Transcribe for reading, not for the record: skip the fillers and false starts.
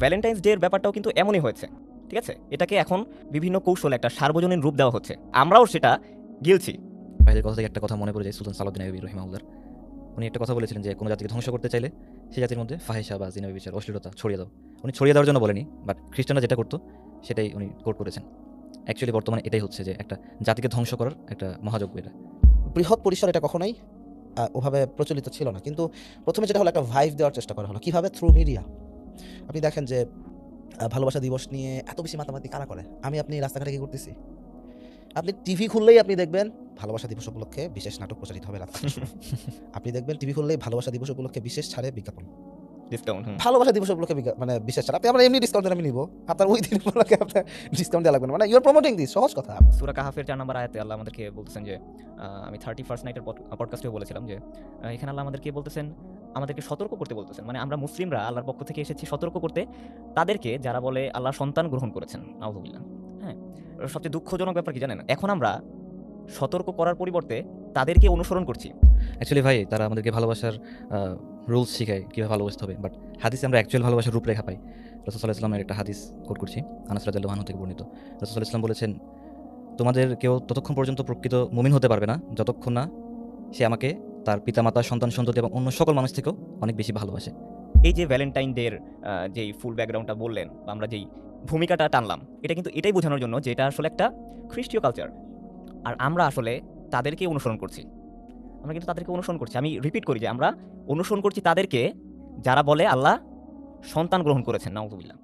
Valentine's day এর ব্যাপারটাও কিন্তু এমনই হয়েছে, ঠিক আছে? এটাকে এখন বিভিন্ন কৌশলে একটা সার্বজনীন রূপ দেওয়া হচ্ছে, আমরাও সেটা গিলছি। ভাইদের কথা থেকে একটা কথা মনে পড়ে যায় সুলতান সালাউদ্দিন আইয়ুবী রহিমাহুল্লাহর। উনি একটা কথা বলেছিলেন যে কোনো জাতিকে ধ্বংস করতে চাইলে সেই জাতির মধ্যে ফাহিশা বা জিনা ব্যভিচার অশ্লীলতা ছড়িয়ে দাও। উনি ছড়িয়ে দেওয়ার জন্য বলেনি, বাট খ্রিস্টানরা যেটা করতো সেটাই উনি কোট করেছেন। অ্যাকচুয়ালি বর্তমানে এটাই হচ্ছে যে একটা জাতিকে ধ্বংস করার একটা মহাযজ্ঞ এটা। বৃহৎ পরিসর এটা কখনোই ওভাবে প্রচলিত ছিল না, কিন্তু প্রথমে যেটা হলো একটা ভাইব দেওয়ার চেষ্টা করা হলো কিভাবে থ্রু মিডিয়া। আপনি দেখেন যে ভালোবাসা দিবস নিয়ে এত বেশি মাতামাতি কারা করে? আপনি রাস্তাঘাটে কি করতেছি? আপনি টিভি খুললেই আপনি দেখবেন ভালোবাসা দিবস উপলক্ষে বিশেষ নাটক প্রচারিত হবে রাত 8টার সময়। আপনি দেখবেন টিভি খুললেই ভালোবাসা দিবস উপলক্ষে বিশেষ ছাড়ে বিজ্ঞাপন। ডিসকাউন্ট। ভালোবাসা দিবস উপলক্ষে মানে বিশেষ ছাড়। আমরা এমনি ডিসকাউন্ট আমি নিব। আপনার ওই দিন উপলক্ষে আপনার ডিসকাউন্ট দেওয়া লাগবে না। মানে ইউ আর প্রমোটিং দিস, সহজ কথা। সূরা কাহাফের ৪ নম্বর আয়াতে আল্লাহ আমাদেরকে বলতেছেন যে আমি 31st নাইটের পডকাস্টেও বলেছিলাম যে এখানে আল্লাহ আমাদেরকে বলতেছেন, আমাদেরকে সতর্ক করতে বলতেছেন। মানে আমরা মুসলিমরা আল্লাহর পক্ষ থেকে এসেছি সতর্ক করতে তাদেরকে যারা বলে আল্লাহ সন্তান গ্রহণ করেছেন। নাউযুবিল্লাহ। হ্যাঁ? সবচেয়ে দুঃখজনক ব্যাপার কি জানেন? এখন আমরা সতর্ক করার পরিবর্তে তাদেরকে অনুসরণ করছি। অ্যাকচুয়ালি ভাই তারা আমাদেরকে ভালোবাসার রুলস শিখায় কীভাবে ভালোবাসতে হবে, বাট হাদিসে আমরা অ্যাকচুয়াল ভালোবাসার রূপরেখা পাই। রাসূল সাল্লাল্লাহু আলাইহি ওয়াসাল্লামের একটা হাদিস কোট করছি, আনাস রাদিয়াল্লাহু আনহু থেকে বর্ণিত। রাসূল সাল্লাল্লাহু আলাইহি ওয়াসাল্লাম বলেছেন, তোমাদের কেউ ততক্ষণ পর্যন্ত প্রকৃত মুমিন হতে পারবে না যতক্ষণ না সে আমাকে তার পিতামাতা, সন্তান সন্ততি এবং অন্য সকল মানুষ থেকেও অনেক বেশি ভালোবাসে। এই যে ভ্যালেন্টাইন ডে এর যেই ফুল ব্যাকগ্রাউন্ডটা বললেন বা আমরা যেই ভূমিকাটা টানলাম, এটা কিন্তু এটাই বোঝানোর জন্য যে এটা আসলে একটা খ্রিস্টীয় কালচার। আর আমরা আসলে তাদেরকে অনুসরণ করছি। আমরা কিন্তু তাদেরকে অনুসরণ করছি। আমি রিপিট করি যে আমরা অনুসরণ করছি তাদেরকে যারা বলে আল্লাহ সন্তান গ্রহণ করেছেন। নাউযুবিল্লাহ।